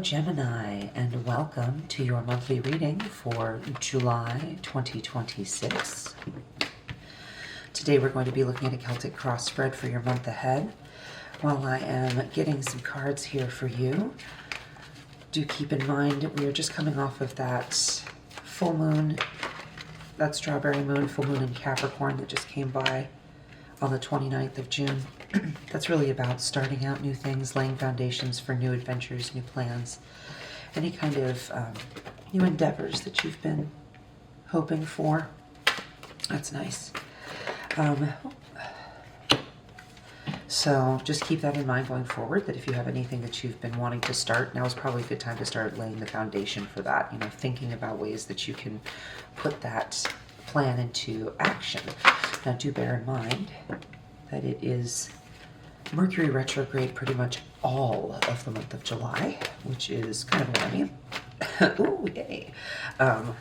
Gemini, and welcome to your monthly reading for July 2026. Today we're going to be looking at a Celtic cross spread for your month ahead. While I am getting some cards here for you, do keep in mind we are just coming off of that full moon, that strawberry moon, full moon in Capricorn that just came by on the 29th of June. That's really about starting out new things, laying foundations for new adventures, new plans, any kind of new endeavors that you've been hoping for. That's nice. So just keep that in mind going forward, that if you have anything that you've been wanting to start, now is probably a good time to start laying the foundation for that, you know, thinking about ways that you can put that plan into action. Now do bear in mind that it is Mercury retrograde pretty much all of the month of July, which is kind of a whammy. Ooh, yay.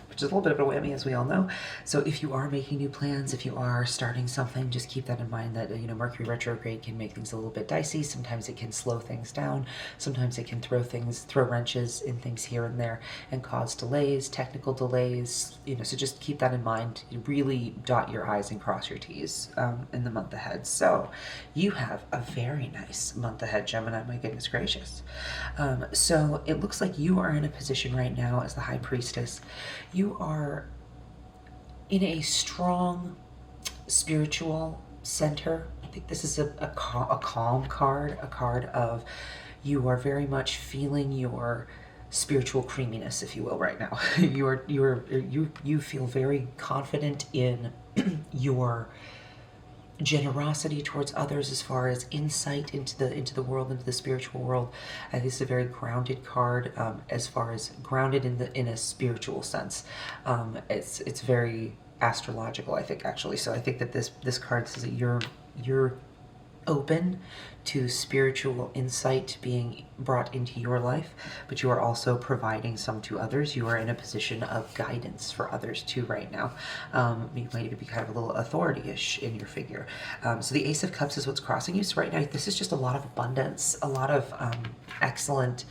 Which is a little bit of a whammy, as we all know. So if you are making new plans, if you are starting something, just keep that in mind that, you know, Mercury retrograde can make things a little bit dicey. Sometimes it can slow things down. Sometimes it can throw wrenches in things here and there and cause delays, technical delays, you know, so just keep that in mind. Really dot your I's and cross your T's in the month ahead. So you have a very nice month ahead, Gemini, my goodness gracious. So it looks like you are in a position right now as the High Priestess. You are in a strong spiritual center. I think this is a calm card, a card of you are very much feeling your spiritual creaminess, if you will, right now. You feel very confident in your generosity towards others, as far as insight into the world, into the spiritual world. I think it's a very grounded card, as far as grounded in a spiritual sense. It's very astrological, I think, actually. So I think that this card says that you're open to spiritual insight being brought into your life, but you are also providing some to others. You are in a position of guidance for others too right now. You might even be kind of a little authority-ish in your figure. So the Ace of Cups is what's crossing you. So right now, this is just a lot of abundance, a lot of excellent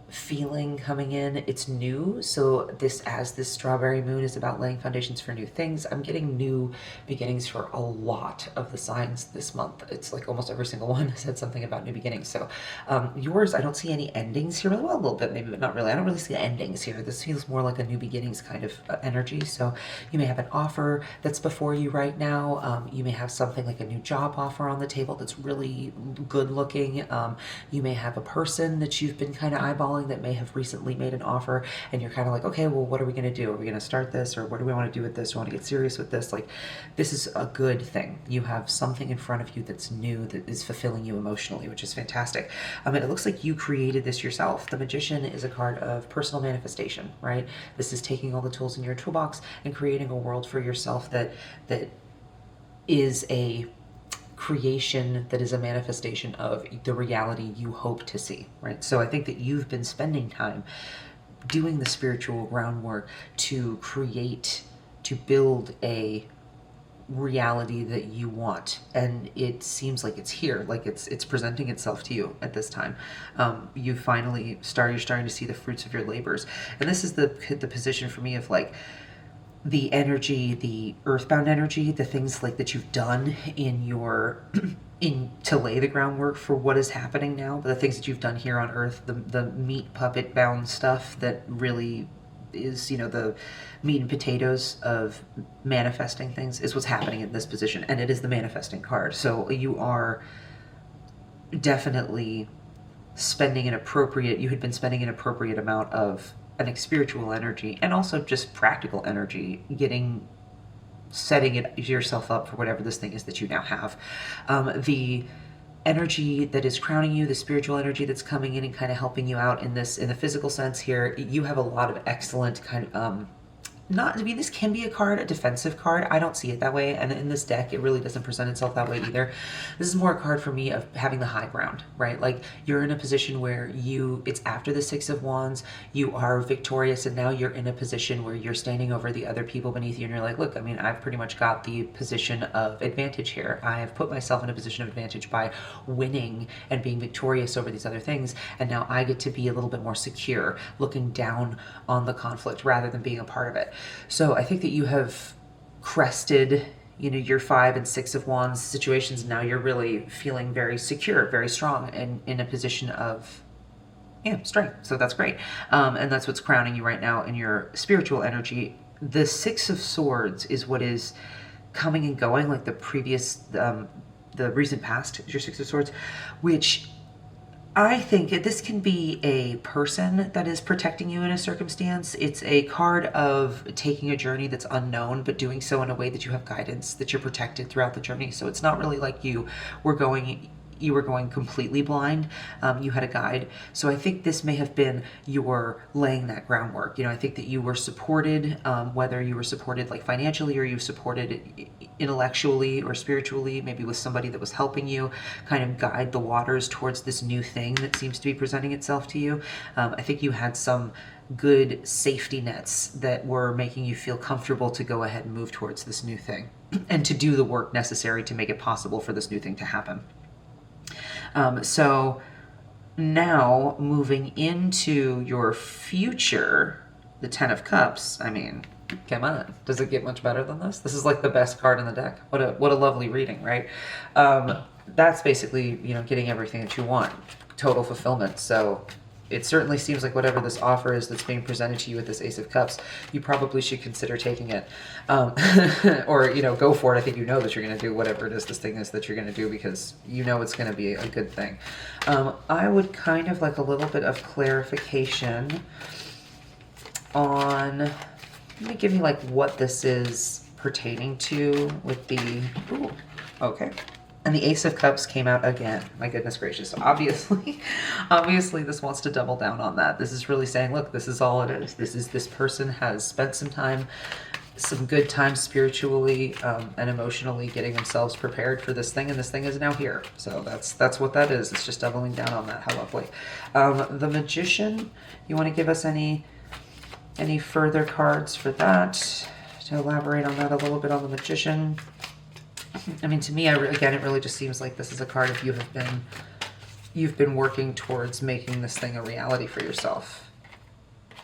feeling coming in. It's new, so as this strawberry moon is about laying foundations for new things, I'm getting new beginnings for a lot of the signs this month. It's like almost every single one said something about new beginnings. So yours, I don't see any endings here. Well, a little bit maybe, but not really. I don't really see endings here. This feels more like a new beginnings kind of energy. So you may have an offer that's before you right now. You may have something like a new job offer on the table that's really good looking. You may have a person that you've been kind of eyeballing that may have recently made an offer, and you're kind of like, okay, well, what are we going to do? Are we going to start this, or what do we want to do with this? Do we want to get serious with this? Like, this is a good thing. You have something in front of you that's new, that is fulfilling you emotionally, which is fantastic. And it looks like you created this yourself. The Magician is a card of personal manifestation, right? This is taking all the tools in your toolbox and creating a world for yourself that is a creation, that is a manifestation of the reality you hope to see, right? So I think that you've been spending time doing the spiritual groundwork to create, to build a reality that you want, and it seems like it's here, like it's presenting itself to you at this time. You're starting to see the fruits of your labors, and this is the position for me of like the energy, the earthbound energy, the things like that you've done in your to lay the groundwork for what is happening now, but the things that you've done here on earth, the meat puppet bound stuff that really is, you know, the meat and potatoes of manifesting things, is what's happening in this position, and it is the manifesting card. So you are definitely you had been spending an appropriate amount of spiritual energy, and also just practical energy, setting yourself up for whatever this thing is that you now have. The energy that is crowning you, the spiritual energy that's coming in and kind of helping you out in the physical sense here, you have a lot of excellent kind of not, I mean, this can be a defensive card. I don't see it that way. And in this deck, it really doesn't present itself that way either. This is more a card for me of having the high ground, right? Like you're in a position where it's after the Six of Wands, you are victorious, and now you're in a position where you're standing over the other people beneath you, and you're like, look, I mean, I've pretty much got the position of advantage here. I have put myself in a position of advantage by winning and being victorious over these other things, and now I get to be a little bit more secure, looking down on the conflict rather than being a part of it. So I think that you have crested, your 5 and 6 of Wands situations. Now you're really feeling very secure, very strong, and in a position of strength. So that's great. And that's what's crowning you right now in your spiritual energy. The 6 of Swords is what is coming and going, like the previous, the recent past is your 6 of Swords, which I think this can be a person that is protecting you in a circumstance. It's a card of taking a journey that's unknown, but doing so in a way that you have guidance, that you're protected throughout the journey. So it's not really like you were going completely blind. You had a guide. So I think this may have been your laying that groundwork. I think that you were supported, whether you were supported like financially or you supported intellectually or spiritually, maybe with somebody that was helping you kind of guide the waters towards this new thing that seems to be presenting itself to you. I think you had some good safety nets that were making you feel comfortable to go ahead and move towards this new thing and to do the work necessary to make it possible for this new thing to happen. So now moving into your future, the 10 of Cups, I mean, come on, does it get much better than this? This is like the best card in the deck. What a lovely reading, right? That's basically, getting everything that you want, total fulfillment. So it certainly seems like whatever this offer is that's being presented to you with this Ace of Cups, you probably should consider taking it. Or, go for it. I think you know that you're going to do whatever it is this thing is that you're going to do, because it's going to be a good thing. I would kind of like a little bit of clarification on, let me give you like what this is pertaining to with the, ooh, okay. And the Ace of Cups came out again. My goodness gracious. So obviously this wants to double down on that. This is really saying, look, this is all it is. This person has spent some good time spiritually and emotionally getting themselves prepared for this thing, and this thing is now here. So that's what that is. It's just doubling down on that. How lovely. The Magician, you want to give us any further cards for that, to elaborate on that a little bit on the Magician? I mean, to me, again, it really just seems like this is a card if you've been working towards making this thing a reality for yourself.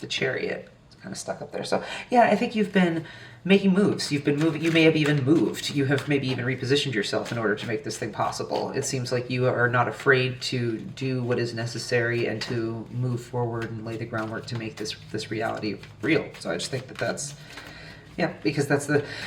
The Chariot is kind of stuck up there. So yeah, I think you've been making moves. You've been moving. You may have even moved. You have maybe even repositioned yourself in order to make this thing possible. It seems like you are not afraid to do what is necessary and to move forward and lay the groundwork to make this reality real. So I just think that's, yeah, because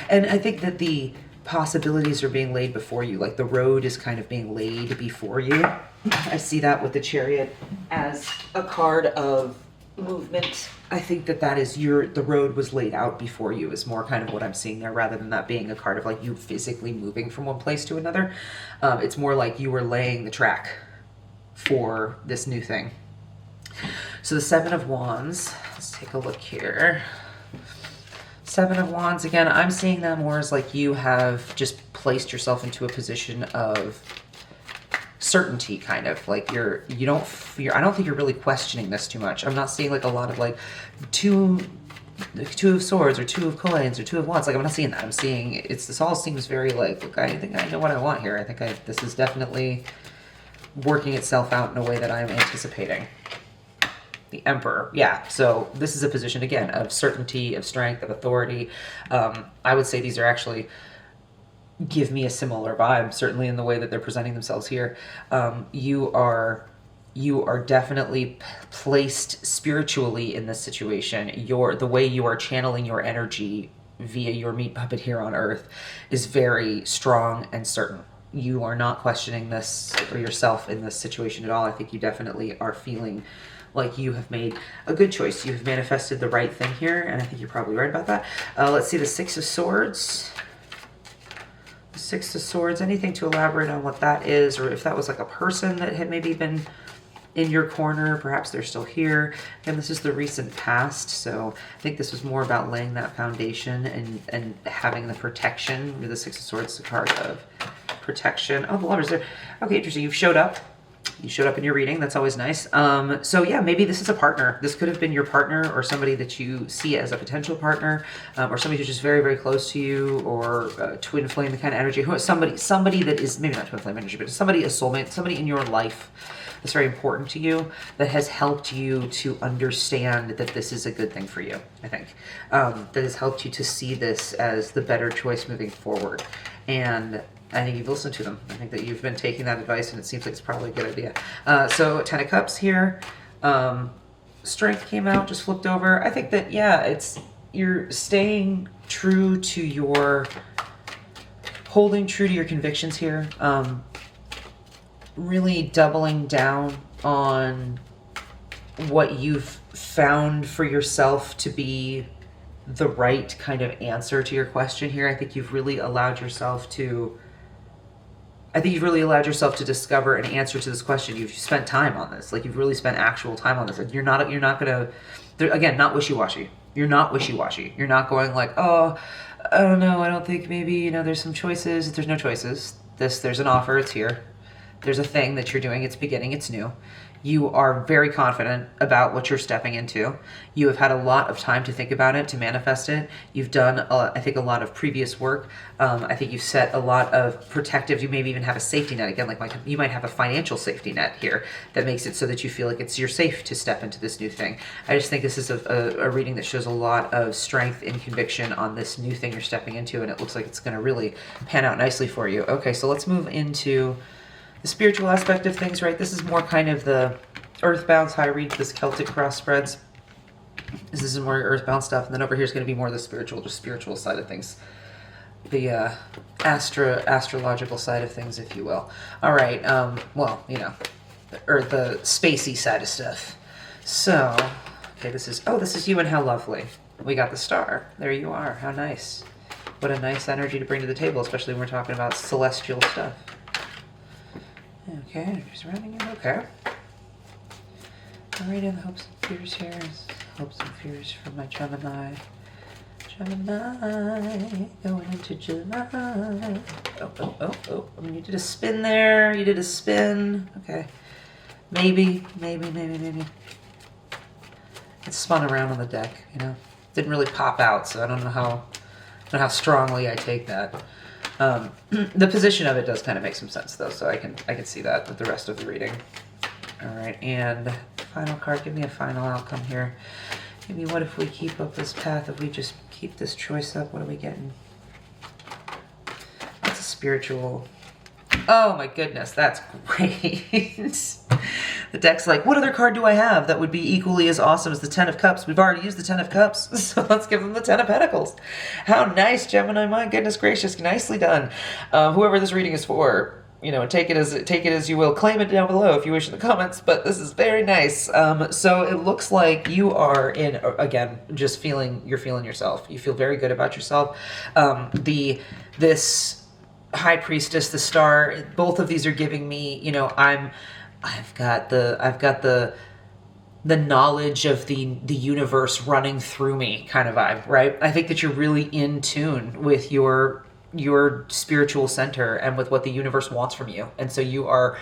and I think that the possibilities are being laid before you, like the road is kind of being laid before you. I see that with the Chariot as a card of movement. I think that is the road was laid out before you is more kind of what I'm seeing there, rather than that being a card of like you physically moving from one place to another. It's more like you were laying the track for this new thing. So the 7 of Wands, let's take a look here. 7 of Wands, again, I'm seeing that more as like you have just placed yourself into a position of certainty, kind of like I don't think you're really questioning this too much. I'm not seeing like a lot of like two of Swords or 2 of Coins or 2 of Wands. Like I'm not seeing that. I'm seeing this all seems very like, look, I think I know what I want here. I think this is definitely working itself out in a way that I'm anticipating. The Emperor, yeah. So this is a position, again, of certainty, of strength, of authority. I would say these are actually give me a similar vibe, certainly in the way that they're presenting themselves here. You are definitely placed spiritually in this situation. The way you are channeling your energy via your meat puppet here on Earth is very strong and certain. You are not questioning this or yourself in this situation at all. I think you definitely are feeling like you have made a good choice. You have manifested the right thing here, and I think you're probably right about that. Let's see the 6 of Swords. The 6 of Swords, anything to elaborate on what that is, or if that was like a person that had maybe been in your corner. Perhaps they're still here. And this is the recent past. So I think this was more about laying that foundation and having the protection. The Six of Swords, the card of protection. Oh, the Lover's there. Okay, interesting. You've showed up. You showed up in your reading. That's always nice. So yeah, maybe this is a partner. This could have been your partner or somebody that you see as a potential partner, or somebody who's just very, very close to you, or twin flame, the kind of energy. Somebody that is, maybe not twin flame energy, but somebody, a soulmate, somebody in your life that's very important to you, that has helped you to understand that this is a good thing for you, I think. That has helped you to see this as the better choice moving forward. And I think you've listened to them. I think that you've been taking that advice, and it seems like it's probably a good idea. So Ten of Cups here. Strength came out, just flipped over. I think that, yeah, you're staying true to holding true to your convictions here. Really doubling down on what you've found for yourself to be the right kind of answer to your question here. I think you've really allowed yourself to discover an answer to this question. You've spent time on this. Like, you've really spent actual time on this. Like, you're not gonna, again, not wishy-washy. You're not wishy-washy. You're not going like, oh, I don't know, I don't think, maybe, there's some choices. There's no choices. There's an offer, it's here. There's a thing that you're doing, it's beginning, it's new. You are very confident about what you're stepping into. You have had a lot of time to think about it, to manifest it. You've done, I think, a lot of previous work. I think you've set a lot of protective, you maybe even have a safety net. Again, like you might have a financial safety net here that makes it so that you feel like you're safe to step into this new thing. I just think this is a reading that shows a lot of strength and conviction on this new thing you're stepping into, and it looks like it's going to really pan out nicely for you. Okay, so let's move into the spiritual aspect of things, right? This is more kind of the earthbound, so I read this Celtic cross spreads. This is more earthbound stuff, and then over here is going to be more the spiritual side of things. The astrological side of things, if you will. All right, well, or the spacey side of stuff. So, okay, this is you, and how lovely. We got the star. There you are. How nice. What a nice energy to bring to the table, especially when we're talking about celestial stuff. Okay, just running in. Okay. All right, in the hopes and fears here. Hopes and fears for my Gemini. Gemini, going into July. Oh. You did a spin there. You did a spin. Okay. Maybe. It spun around on the deck, Didn't really pop out, so I don't know how strongly I take that. The position of it does kind of make some sense, though, so I can see that with the rest of the reading. All right, and final card. Give me a final outcome here. Maybe what if we keep up this path? If we just keep this choice up, what are we getting? That's a spiritual. Oh my goodness, that's great. The deck's like, what other card do I have that would be equally as awesome as the Ten of Cups? We've already used the Ten of Cups, so let's give them the Ten of Pentacles. How nice, Gemini. My goodness gracious, nicely done. Whoever this reading is for, take it as you will. Claim it down below if you wish in the comments, but this is very nice. So it looks like you are in, again, just you're feeling yourself. You feel very good about yourself. This High Priestess, the Star, both of these are giving me, I've got the knowledge of the universe running through me kind of vibe, right? I think that you're really in tune with your spiritual center and with what the universe wants from you. And so you are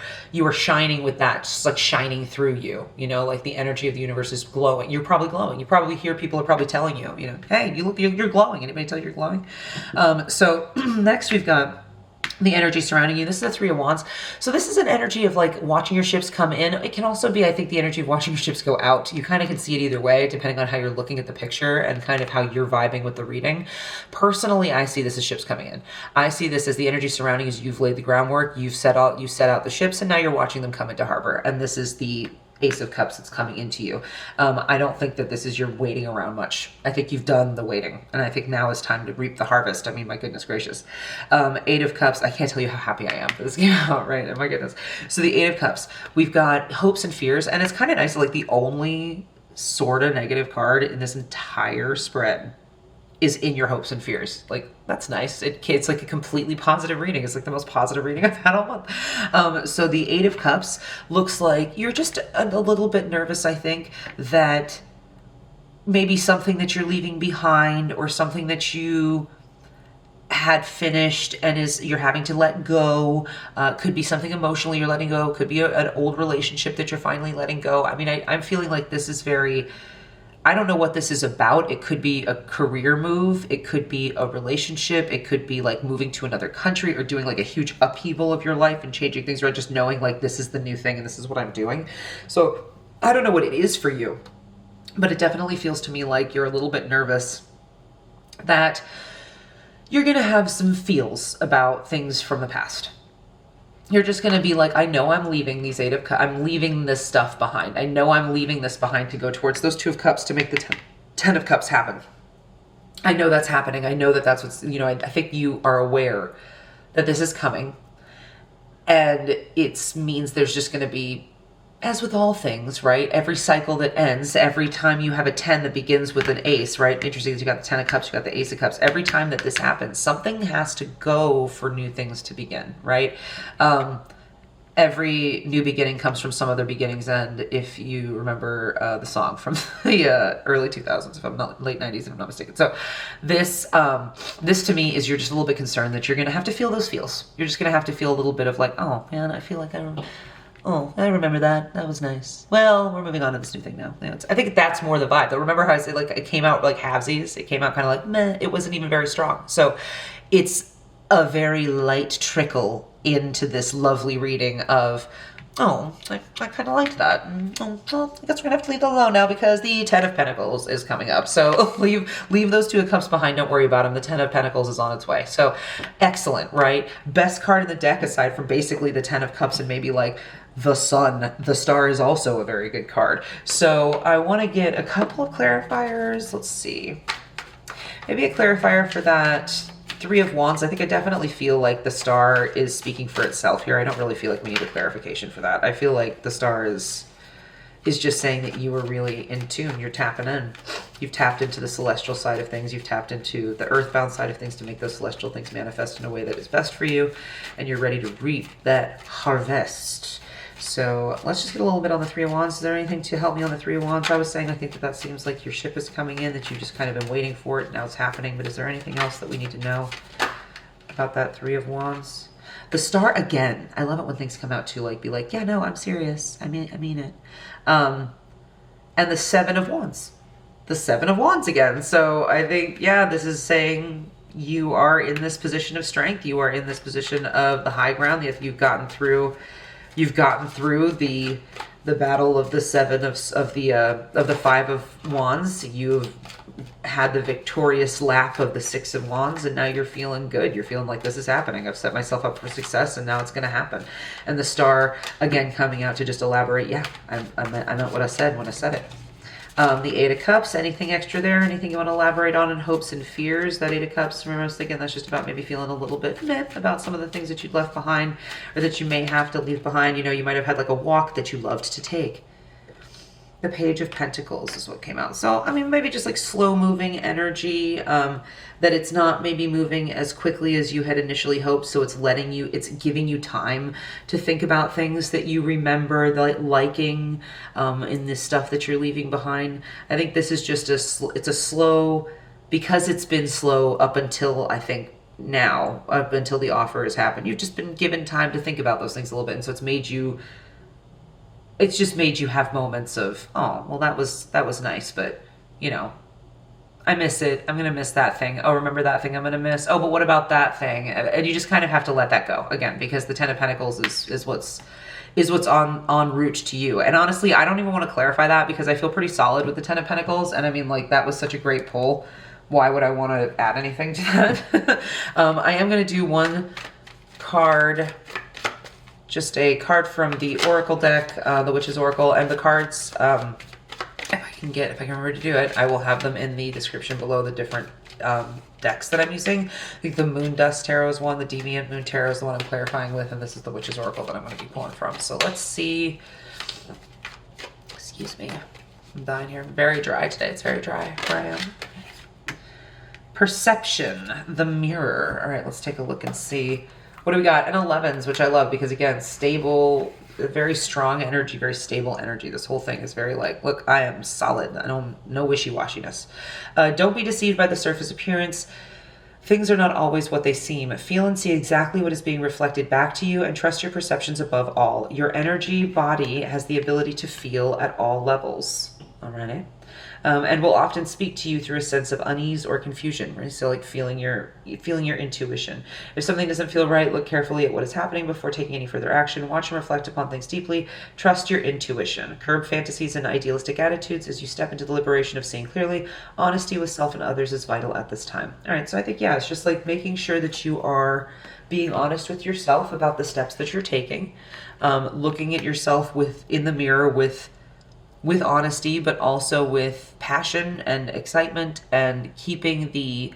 shining with that, just like shining through you, like the energy of the universe is glowing. You're probably glowing. You probably hear people are probably telling you, hey, you're glowing. Anybody tell you you're glowing? So next we've got the energy surrounding you. This is the Three of Wands. So this is an energy of like watching your ships come in. It can also be, I think, the energy of watching your ships go out. You kind of can see it either way, depending on how you're looking at the picture and kind of how you're vibing with the reading. Personally, I see this as ships coming in. I see this as the energy surrounding you. You've laid the groundwork, you set out the ships, and now you're watching them come into harbor. And this is the Ace of Cups that's coming into you. I don't think that this is your waiting around much. I think you've done the waiting, and I think now is time to reap the harvest. I mean, my goodness gracious. Eight of Cups, I can't tell you how happy I am for this game out, right? Oh my goodness. So the Eight of Cups, we've got hopes and fears, and it's kind of nice, like the only sort of negative card in this entire spread is in your hopes and fears. Like, that's nice. It's like a completely positive reading. It's like the most positive reading I've had all month. So the Eight of Cups looks like you're just a little bit nervous, I think, that maybe something that you're leaving behind or something that you had finished and you're having to let go. Could be something emotionally you're letting go. Could be an old relationship that you're finally letting go. I mean, I'm feeling like this is I don't know what this is about. It could be a career move. It could be a relationship. It could be like moving to another country or doing like a huge upheaval of your life and changing things around, just knowing like this is the new thing and this is what I'm doing. So I don't know what it is for you, but it definitely feels to me like you're a little bit nervous that you're going to have some feels about things from the past. You're just going to be like, I know I'm leaving these Eight of Cups. I'm leaving this stuff behind. I know I'm leaving this behind to go towards those Two of Cups to make the Ten of Cups happen. I know that's happening. I know that that's what's, I think you are aware that this is coming. And it means there's just going to be, as with all things, right? Every cycle that ends, every time you have a 10 that begins with an ace, right? Interesting is you got the 10 of Cups, you got the Ace of Cups. Every time that this happens, something has to go for new things to begin, right? Every new beginning comes from some other beginning's end. If you remember the song from the early 2000s, if I'm not late 90s, if I'm not mistaken. So this to me is you're just a little bit concerned that you're going to have to feel those feels. You're just going to have to feel a little bit of like, oh man, I feel like I remember that. That was nice. Well, we're moving on to this new thing now. I think that's more the vibe. Though, remember how I said like it came out like halvesies? It came out kind of like meh. It wasn't even very strong. So it's a very light trickle into this lovely reading of, I kind of liked that. Well, I guess we're gonna have to leave it alone now because the Ten of Pentacles is coming up. So leave those Two of Cups behind. Don't worry about them. The Ten of Pentacles is on its way. So excellent, right? Best card in the deck aside from basically the Ten of Cups and maybe like the Sun. The Star is also a very good card. So I want to get a couple of clarifiers. Let's see. Maybe a clarifier for that Three of Wands. I think I definitely feel like the Star is speaking for itself here. I don't really feel like we need a clarification for that. I feel like the Star is just saying that you are really in tune. You're tapping in. You've tapped into the celestial side of things. You've tapped into the earthbound side of things to make those celestial things manifest in a way that is best for you. And you're ready to reap that harvest. So let's just get a little bit on the Three of Wands. Is there anything to help me on the Three of Wands? I was saying I think that seems like your ship is coming in, that you've just kind of been waiting for it. Now it's happening. But is there anything else that we need to know about that Three of Wands? The Star, again, I love it when things come out to like be like, yeah, no, I'm serious. I mean it. And the Seven of Wands. The Seven of Wands again. So I think, yeah, this is saying you are in this position of strength. You are in this position of the high ground. You've gotten through the battle of the Seven of the Five of Wands. You've had the victorious lap of the Six of Wands, and now you're feeling good. You're feeling like this is happening. I've set myself up for success, and now it's going to happen. And the Star again coming out to just elaborate. Yeah, I meant what I said when I said it. The Eight of Cups, anything extra there? Anything you want to elaborate on in hopes and fears? That Eight of Cups, remember I was thinking that's just about maybe feeling a little bit meh about some of the things that you'd left behind or that you may have to leave behind. You might have had like a walk that you loved to take. The Page of Pentacles is what came out. So, I mean, maybe just like slow moving energy, that it's not maybe moving as quickly as you had initially hoped. So it's giving you time to think about things that you remember liking in this stuff that you're leaving behind. I think this is just it's a slow, because it's been slow up until I think now, up until the offer has happened. You've just been given time to think about those things a little bit. And so it's just made you have moments of, oh, well, that was nice, but, I miss it. I'm going to miss that thing. Oh, remember that thing I'm going to miss? Oh, but what about that thing? And you just kind of have to let that go, again, because the Ten of Pentacles is what's en route to you. And honestly, I don't even want to clarify that because I feel pretty solid with the Ten of Pentacles. And I mean, like, that was such a great pull. Why would I want to add anything to that? I am going to do one card, just a card from the Oracle deck, the Witch's Oracle, and the cards, if I can remember to do it, I will have them in the description below, the different decks that I'm using. I think the Moon Dust Tarot is one, the Deviant Moon Tarot is the one I'm clarifying with, and this is the Witch's Oracle that I'm going to be pulling from. So let's see. Excuse me. I'm dying here. I'm very dry today. It's very dry where I am. Perception, the mirror. All right, let's take a look and see. What do we got? An 11s, which I love because, again, stable, very strong energy, very stable energy. This whole thing is very like, look, I am solid. I don't, no wishy-washiness. Don't be deceived by the surface appearance. Things are not always what they seem. Feel and see exactly what is being reflected back to you and trust your perceptions above all. Your energy body has the ability to feel at all levels. All right. And will often speak to you through a sense of unease or confusion, right? So like feeling your intuition. If something doesn't feel right, look carefully at what is happening before taking any further action. Watch and reflect upon things deeply. Trust your intuition. Curb fantasies and idealistic attitudes as you step into the liberation of seeing clearly. Honesty with self and others is vital at this time. All right, so I think, yeah, it's just like making sure that you are being honest with yourself about the steps that you're taking, looking at yourself in the mirror with honesty, but also with passion and excitement, and keeping the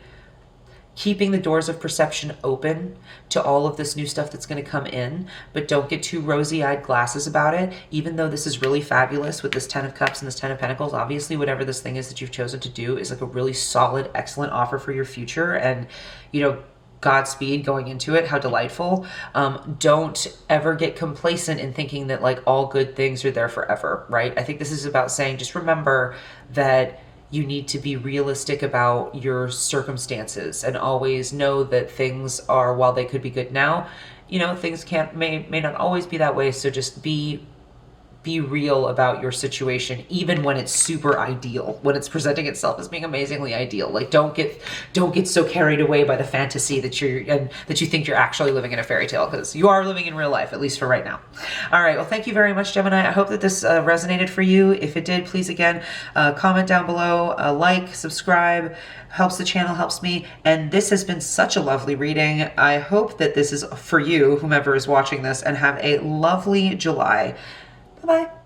doors of perception open to all of this new stuff that's going to come in, but don't get too rosy-eyed glasses about it. Even though this is really fabulous with this 10 of Cups and this 10 of Pentacles, obviously whatever this thing is that you've chosen to do is like a really solid, excellent offer for your future, and, you know, Godspeed going into it. How delightful. Don't ever get complacent in thinking that like all good things are there forever, right? I think this is about saying, just remember that you need to be realistic about your circumstances and always know that things are, while they could be good now, you know, things may not always be that way. So just be real about your situation, even when it's super ideal, when it's presenting itself as being amazingly ideal. Like don't get so carried away by the fantasy that you think you're actually living in a fairy tale, because you are living in real life, at least for right now. All right, well, thank you very much, Gemini. I hope that this resonated for you. If it did, please again comment down below, like, subscribe, helps the channel, helps me. And this has been such a lovely reading. I hope that this is for you, whomever is watching this, and have a lovely July. Bye-bye.